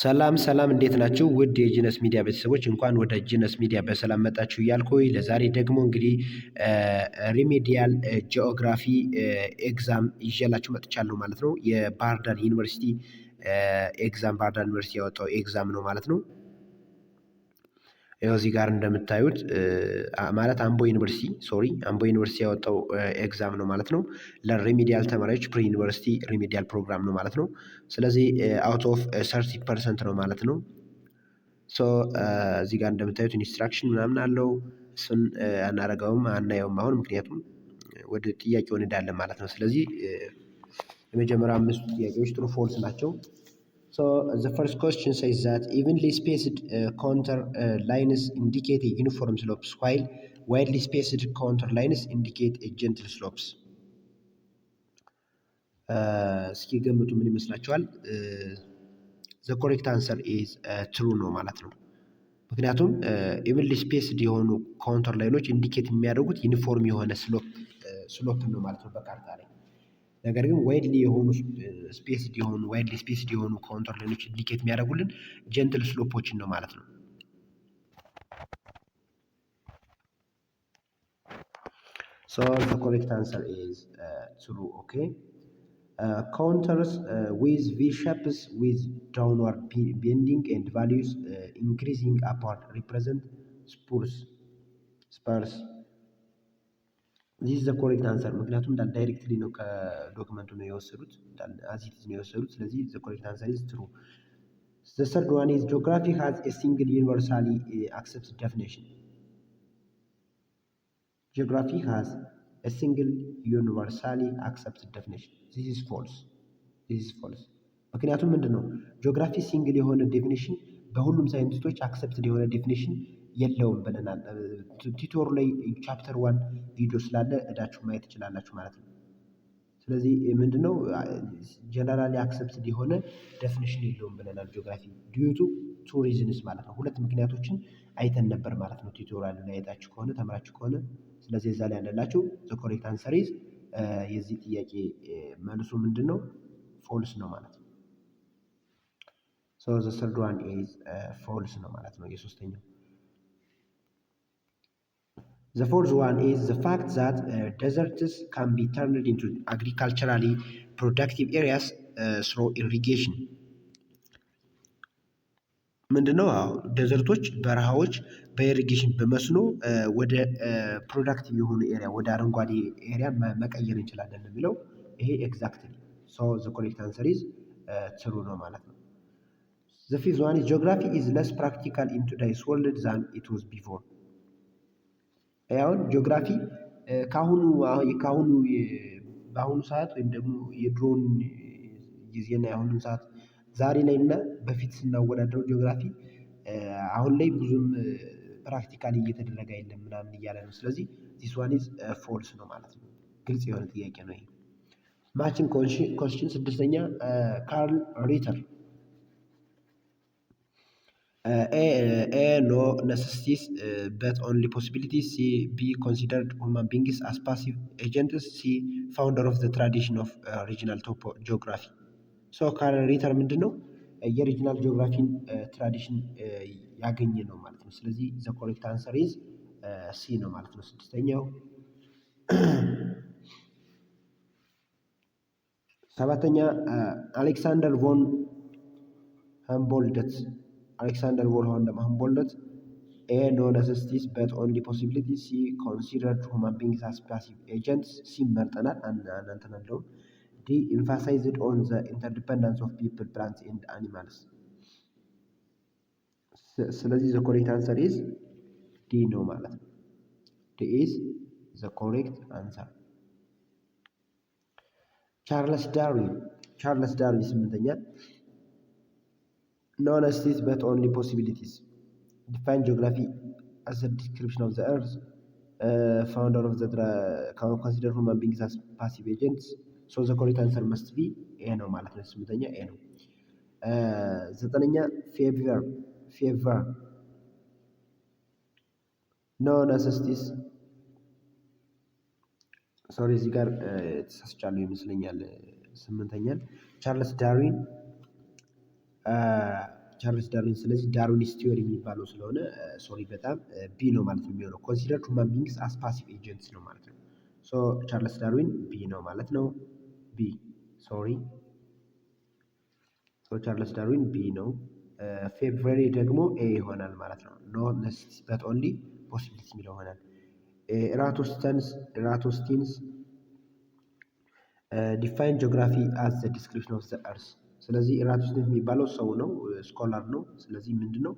ሰላም ሰላም እንዴት ናችሁ? ውድ የጂነስ ሚዲያ ቤተሰቦች እንኳን ወደ ጂነስ ሚዲያ በሰላም መጣችሁ እያልኩኝ ለዛሬ ደግሞ እንግዲህ ሪሜዲያል ጂኦግራፊ ኤግዛም ይዤላችሁ መጥቻለሁ ማለት ነው። የባህር ዳር ዩኒቨርሲቲ ኤግዛም ባህር ዳር ዩኒቨርሲቲ ያወጣው ኤግዛም ነው ማለት ነው። ይኸው እዚህ ጋር እንደምታዩት ማለት አምቦ ዩኒቨርሲቲ ያወጣው ኤግዛም ነው ማለት ነው። ለሪሚዲያል ተማሪዎች ፕሪ ዩኒቨርሲቲ ሪሚዲያል ፕሮግራም ነው ማለት ነው። ስለዚህ አውት ኦፍ 30% ነው ማለት ነው። ሶ እዚህ ጋር እንደምታዩት ኢንስትራክሽን ምናምን አለው። እሱን አናየውም አሁን ምክንያቱም ወደ ጥያቄው እንሄዳለን ማለት ነው። ስለዚህ የመጀመሪያው 5 ጥያቄዎች ትሩ ፎልስ ናቸው። So the first question says that evenly spaced contour lines indicate a uniform slopes while widely spaced contour lines indicate a gentle slopes. እስኪ ገምቱ ምን ይመስላችኋል? the correct answer is true ነው ማለት ነው። ምክንያቱም evenly spaced የሆኑ ኮንተር ላይኖች ኢንዲኬት የሚያደርጉት ዩኒፎርም የሆነ ስሎፕ ነው ማለት ነው በካርታ ላይ። ነገር ግን ዋይድሊ ስፔስድ የሆኑ ኮንተር ላይኖች ኢንዲኬት የሚያደርጉልን ጀንትል ስሎፖችን ነው ማለት ነው። So the correct answer is true. Okay. Contours with V shapes with downward bending and values increasing upward represent spurs. This is the correct answer. ምክንያቱም ዳይሬክትሊ ነው ከዶክመንቱ ነው የወሰዱት አዚት ነው የወሰዱት። ስለዚህ the correct answer is true. The third one is geography has a single universally accepted definition. Geography has a single universally accepted definition. This is false. ምክንያቱም ምንድነው ጂኦግራፊ ሲንግል የሆነ ዴፊኒሽን በሁሉም ሳይንቲስቶች አክሰፕትድ የሆነ ዴፊኒሽን የለውም ብለናል። ቲቶር ላይ ቻፕተር 1 ቪዲዮ ስላለ እዳችሁ ማየት ትችላላችሁ ማለት ነው። ስለዚህ ምንድነው ጀነራሊ አክሰፕትድ የሆነ ዴፊኒሽን የለውም ብለናል ጂኦግራፊ ዲዩ ቱ ቱ ሪዝንስ ማለት ነው። ሁለት ምክንያቶችን አይተን ነበር ማለት ነው። ቲቶራል ላይ አይታችሁ ከሆነ ተምራችሁ ከሆነ ስለዚህ እዛ ላይ ያለላችሁ ዘ ኮሬክት አንሰር ኢዝ የዚህ ጥያቄ መልሱ ምንድነው ፎልስ ነው ማለት ነው። ሶ ዘ ሰርድ ዋን ኢዝ ፎልስ ነው ማለት ነው የሶስተኛው። The fourth one is the fact that deserts can be turned into agriculturally productive areas through irrigation. ምንድነው ደዘርቶች በረሃዎች በኢሪጌሽን በመስኖ ወደ ፕሮዳክቲቭ የሆኑ ኤሪያ ወደ አረንጓዴ ኤሪያ መቀየር እንችላለን የሚለው ይሄ ኤግዛክትሊ ሶ ዘ ኮሬክት አንሰር ኢዝ ትሩ ነው ማለት ነው። The fifth one is geography is less practical in today's world than it was before. አሁን ጂኦግራፊ በአሁኑ ሰዓት ወይም ደግሞ የድሮን ጊዜና የአሁኑ ሰዓት ዛሬ ላይ እና በፊት ስናወዳደረው ጂኦግራፊ አሁን ላይ ብዙም ፕራክቲካሊ እየተደረገ አይደለም ምናምን እያለ ነው። ስለዚህ ዚስ ዋን ኢዝ ፎልስ ነው ማለት ነው። ግልጽ የሆነ ጥያቄ ነው ይሄ። ማቺንግ ኮስችን ስድስተኛ ካርል ሪተር A no necessities but only possibilities. C be considered human beings as passive agents. C founder of the tradition of regional geography. ሶ ካርል ሪተር ምንድነው የሪጂናል ጂኦግራፊን ትራዲሽን ያገኘ ነው ማለት ነው። ስለዚህ ዘ ኮሬክት አንሰር ኢዝ ሲ ነው ማለት ነው ስድስተኛው። ሰባተኛ አሌክሳንደር ቮን ሃምቦልደት A no necessities but only possibilities. C considered human beings as passive agents. C መርጠናል እናንተን አለው። D emphasized on the interdependence of people, plants and animals. ስለዚህ the correct answer is D ነው ማለት ነው። D is the correct answer. ቻርልስ ዳርዊን ስምንተኛ no necessities but only possibilities. Define geography as a description of the earth. Founder of the consider human beings as passive agents. So the correct answer must be A ነው ማለት ነው። ስምንተኛ A ነው። ዘጠነኛ ፌቨር no necessities ሶሪ እዚህ ጋር ተሳስቻለሁ ይመስለኛል። ስምንተኛን ቻርልስ ዳርዊን ቻርልስ ዳርዊን። ስለዚህ ዳርዊንስ ቲዮሪ የሚባለው ስለሆነ ሶሪ በጣም ቢ ነው ማለት ነው የሚሆነው። ኮንሲደር ሁማን ቢንግስ አስ ፓሲቭ ኤጀንትስ ነው ማለት ነው። ሶ ቻርልስ ዳርዊን ቢ ነው ማለት ነው። ቢ ሶሪ። ሶ ቻርልስ ዳርዊን ቢ ነው። ፌብሩዋሪ ደግሞ ኤ ይሆናል ማለት ነው። ኖ ነሲቲ በት ኦንሊ ፖሲቢሊቲ የሚለው ይሆናል። ኤራቶስቲንስ ዲፋይን ጂኦግራፊ አዝ ዘ ዲስክሪፕሽን ኦፍ ዘ እርስ። ስለዚህ ኤራቶስቲንስ የሚባለው ሰው ነው፣ ስኮላር ነው። ስለዚህ ምንድነው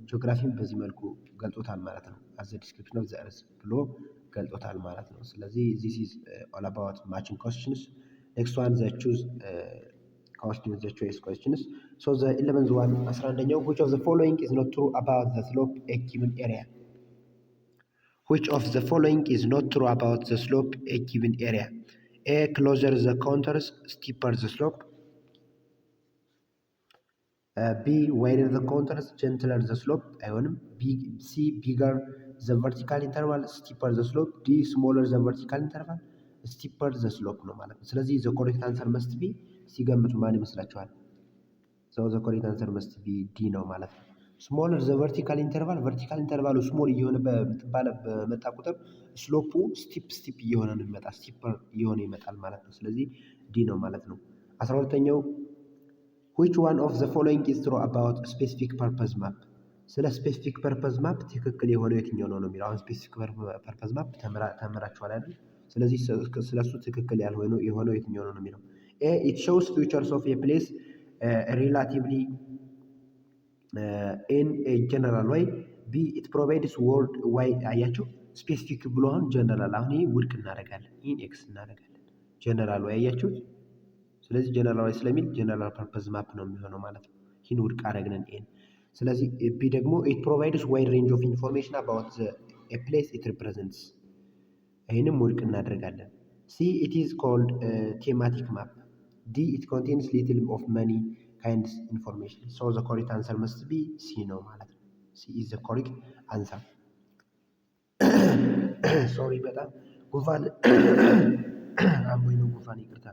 ጂኦግራፊን በዚህ መልኩ ገልጦታል ማለት ነው። አዝ ዘ ዲስክሪፕሽን ኦፍ ዘ እርስ ብሎ ገልጦታል ማለት ነው። ስለዚህ ዚስ ኢዝ ኦል አባውት ማቺንግ ኮስችንስ። ኔክስት ዋን ዘ ቹዝ ኮስችንስ ዘ ቾይስ ኮስችንስ። ሶ ዘ 11th ዋን 11ኛው which of the following is not true about the slope a given area? Which of the following is not true about the slope a given area? A. Closer the contours, steeper the slope. B. Wider the contours, gentler the slope. አይሆንም። C. Bigger the vertical interval, steeper the slope. D. Smaller the vertical interval, steeper the slope ነው ማለት ነው። ስለዚህ the correct answer must be ሲገምቱ ማን ይመስላችኋል? the correct answer must be D ነው ማለት ነው። ስሞለር ዘ ቨርቲካል ኢንተርቫል፣ ቨርቲካል ኢንተርቫሉ ስሞል እየሆነ በመጣ ቁጥር ስሎፑ ስቲፕ እየሆነ ነው የሚመጣ፣ ስቲፐር እየሆነ ይመጣል ማለት ነው። ስለዚህ ዲ ነው ማለት ነው። 12ኛው which one of the following is true about specific purpose map? ስለ ስፔሲፊክ ፐርፐዝ ማፕ ትክክል የሆነው የትኛው ነው የሚለው። አሁን ስፔሲፊክ ፐርፐዝ ማፕ ተምራችኋል አይደል? ስለዚህ ስለሱ ትክክል ያልሆነው የትኛው ነው የሚለው። ኤ it shows features of a place relatively in a general way. B it provides world wide። አያችሁ ስፔሲፊክ ብሎ አሁን ጀነራል፣ አሁን ይሄ ውድቅ እናደርጋለን፣ ይህን ኤክስ እናደርጋለን። ጀነራል ወይ አያችሁት? ስለዚህ ጀነራል ወይ ስለሚል ጀነራል ፐርፐዝ ማፕ ነው የሚሆነው ማለት ነው። ይህን ውድቅ አደረግን ኤን። ስለዚህ ቢ ደግሞ it provides wide range of information about a place it represents። ይህንም ውድቅ እናደርጋለን። C it is called thematic map። D it contains little of many kinds information። So the correct answer must be C ነው ማለት ነው። C is the correct answer። ሶሪ በጣም ጉንፋን አሞኝ ነው፣ ጉንፋን ይቅርታ።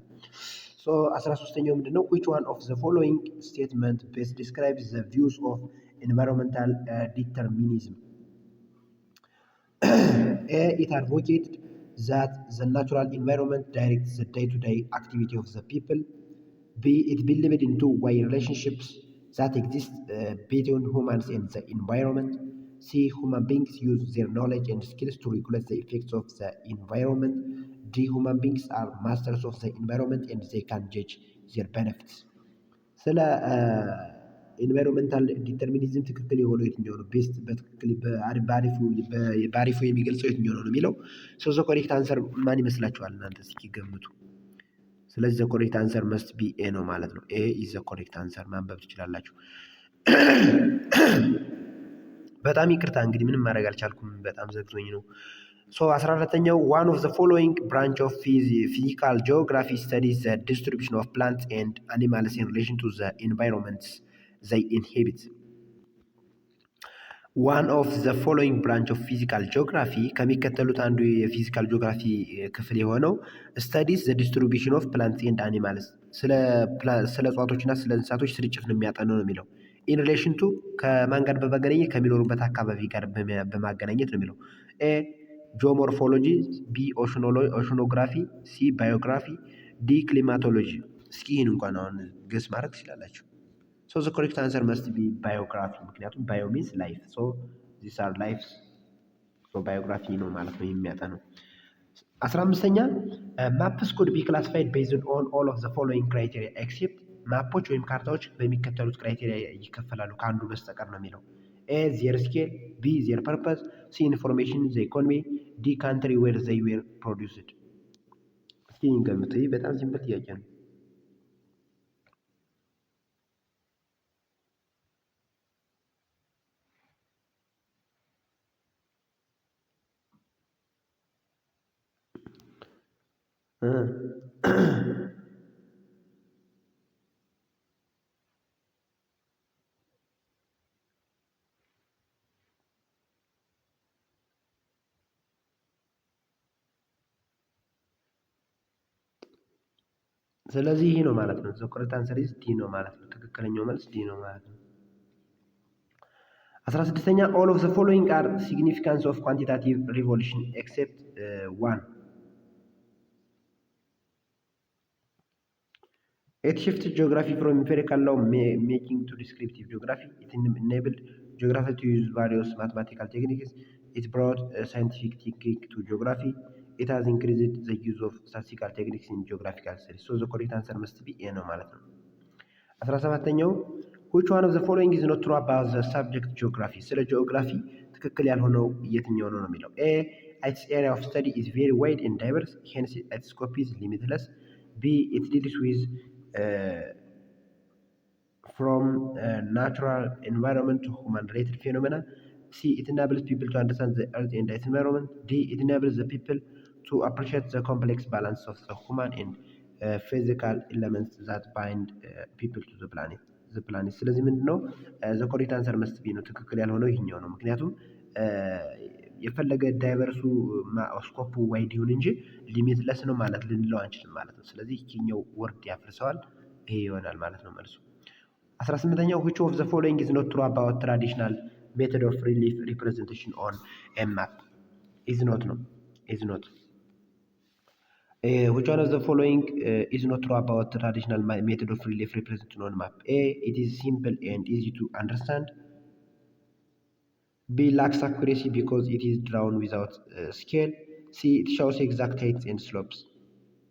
ሶ 13ኛው ምንድነው? which one of the following statement best describes the views of environmental determinism? A it advocated that the natural environment directs the day-to-day activity of the people. B it believed in two-way relationships that exist between humans and the environment. C human beings use their knowledge and skills to regulate the effects of the environment. D human beings are masters of the environment and they can judge their benefits። ስለ ኢንቫይሮንመንታል ዲተርሚኒዝም ትክክል የሆነው የትኛው ነው? ቤስት በትክክል በአሪፉ የሚገልጸው የትኛው ነው የሚለው። ሶ ዘ ኮሬክት አንሰር ማን ይመስላችኋል እናንተ እስኪ ገምቱ። ስለዚህ ዘ ኮሬክት አንሰር መስት ቢ ኤ ነው ማለት ነው። ኤ ኢዝ ዘ ኮሬክት አንሰር። ማንበብ ትችላላችሁ። በጣም ይቅርታ እንግዲህ ምንም ማድረግ አልቻልኩም፣ በጣም ዘግቶኝ ነው። ሶ 14ኛው one of the following branch of physical geography studies the distribution of plants and animals in relation to the environments they inhabit. one of the following branch of physical geography ከሚከተሉት አንዱ የፊዚካል ጂኦግራፊ ክፍል የሆነው studies the distribution of plants and animals ስለ እጽዋቶችና ስለ እንስሳቶች ስርጭት ነው የሚያጠነው ነው የሚለው። in relation to ከማን ጋር በማገናኘት ከሚኖሩበት አካባቢ ጋር በማገናኘት ነው የሚለው። ኤ ጂኦሞርፎሎጂ፣ ቢ ኦሽኖግራፊ፣ ሲ ባዮግራፊ፣ ዲ ክሊማቶሎጂ። እስኪ ይህን እንኳን አሁን ገስ ማድረግ ትችላላችሁ። ሶ ዘ ኮሬክት አንሰር መስት ቢ ባዮግራፊ፣ ምክንያቱም ባዮ ሚንስ ላይፍ፣ ሶ ዚስ አር ላይፍስ፣ ሶ ባዮግራፊ ነው ማለት ነው የሚያጠነው። 15ኛ ማፕስ ኩድ ቢ ክላሲፋይድ ቤዝድ ኦን ኦል ኦፍ ዘ ፎሎዊንግ ክራይቴሪያ ኤክሴፕት። ማፖች ወይም ካርታዎች በሚከተሉት ክራይቴሪያ ይከፈላሉ ከአንዱ በስተቀር ነው የሚለው። ኤ ዜር ስኬል፣ ቢ ዜር ፐርፐስ፣ ሲ ኢንፎርሜሽን ዘ ኢኮኖሚ፣ ዲ ካንትሪ ዌር ዘይ ዌር ፕሮዲውስድ። እስኪ እንገምት። ይህ በጣም ሲምፕል ጥያቄ ነው። ስለዚህ ይህ ነው ማለት ነው። ዘ ኮሬክት አንሰር ኢዝ ዲ ነው ማለት ነው። ትክክለኛው መልስ ዲ ነው ማለት ነው። 16ኛ all of the following are significance of quantitative revolution except one. It shifted geography from empirical law making to descriptive geography. It enabled geography to use various mathematical techniques. It brought scientific thinking to geography. It has increased the use of statistical techniques in geographical studies. So the correct answer must be A ነው ማለት ነው። 17ኛው which one of the following is not true about the subject geography? ስለ ጂኦግራፊ ትክክል ያልሆነው የትኛው ነው የሚለው A. Its area of study is very wide and diverse, hence its scope is limitless. B. It deals with from natural environment to human related phenomena. C. It enables people to understand the earth and its environment. D. It enables the people to appreciate the complex balance of the human and physical elements that bind people to the planet. ስለዚህ ምንድነው ዘ ኮሬክት አንሰር መስት ቢ ነው። ትክክል ያልሆነው ይሄኛው ነው። ምክንያቱም የፈለገ ዳይቨርሱ ስኮፑ ዋይድ ይሁን እንጂ ሊሚትለስ ነው ማለት ልንለው አንችልም ማለት ነው። ስለዚህ ይሄኛው ወርድ ያፈርሰዋል። ይሄ ይሆናል ማለት ነው መልሱ። 18ኛው which of the following is not true about traditional method of relief representation on a map? is not ነው is not. Which one of the following is not true about traditional method of relief representation on map? A. It is simple and easy to understand. B. Lacks accuracy because it is drawn without scale. C. It shows exact heights and slopes.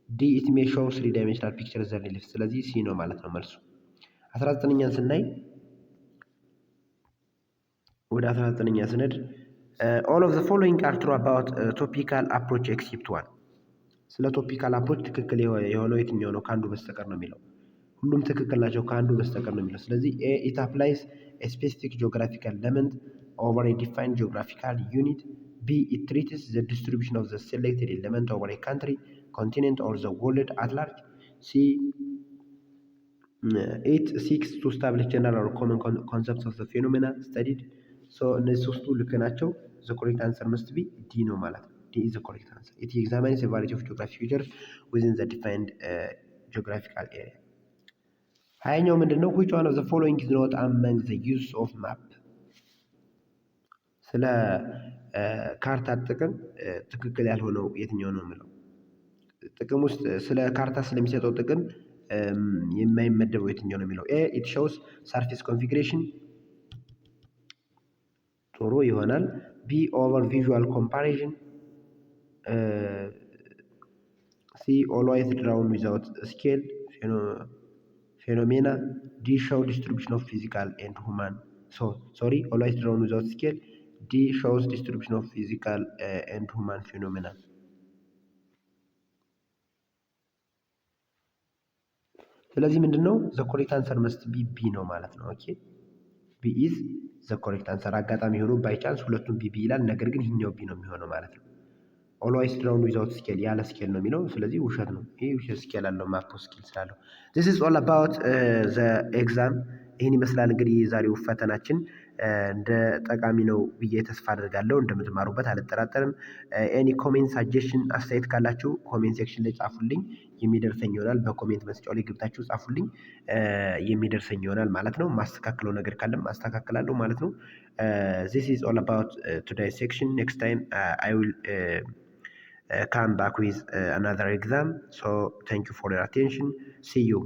D. It may show three-dimensional pictures as relief. ስለዚህ C ነው ማለት ነው መልሱ። 19ኛን ስናይ ወደ 19ኛ ስነድ all of the following are true about topical approach except one. ስለ ቶፒካል አፕሮች ትክክል የሆነው የትኛው ነው ከአንዱ በስተቀር ነው የሚለው። ሁሉም ትክክል ናቸው ከአንዱ በስተቀር ነው የሚለው። ስለዚህ A. It applies a specific geographical element over a defined geographical unit. B. It treats the distribution of the selected element over a country, continent or the world at large. C. It seeks to establish general or common concepts of the phenomena studied. So እነዚህ ሶስቱ ልክ ናቸው። the correct answer must be D ነው ማለት ነው። D is the correct answer. It examines a variety of geographic features within the defined geographical area. 20ኛው ምንድነው which one of the following is not among the use of map? ስለ ካርታ ጥቅም ትክክል ያልሆነው የትኛው ነው የሚለው። ጥቅም ውስጥ ስለ ካርታ ስለሚሰጠው ጥቅም የማይመደበው የትኛው ነው የሚለው። A. It shows surface configuration ጥሩ ይሆናል። B. Over visual comparison. C. Always drawn without scale phenomena. D. Show distribution of physical and human. Always drawn without scale. D. Shows distribution of physical and human phenomena. ስለዚህ ምንድነው the correct answer must be B ነው ማለት ነው። ኦኬ B is the correct answer። አጋጣሚ ሆኖ ባይ ቻንስ ሁለቱም ቢ ይላል፣ ነገር ግን ይሄኛው ቢ ነው የሚሆነው ማለት ነው። always drawn without scale ያለ ስኬል ነው የሚለው፣ ስለዚህ ውሸት ነው። ይሄ ውሸት ስኬል አለው ማፕ ስኬል ስላለው። this is all about the exam። ይህን ይመስላል እንግዲህ የዛሬው ፈተናችን። እንደ ጠቃሚ ነው ብዬ ተስፋ አድርጋለሁ። እንደምትማሩበት አልጠራጠርም። ኤኒ ኮሜንት ሳጀሽን አስተያየት ካላችሁ ኮሜንት ሴክሽን ላይ ጻፉልኝ፣ የሚደርሰኝ ይሆናል። በኮሜንት መስጫው ላይ ገብታችሁ ጻፉልኝ፣ የሚደርሰኝ ይሆናል ማለት ነው። ማስተካከለው ነገር ካለም አስተካክላለሁ ማለት ነው። this is all about today's section. Next time I will come back with another exam. So thank you for your attention. See you.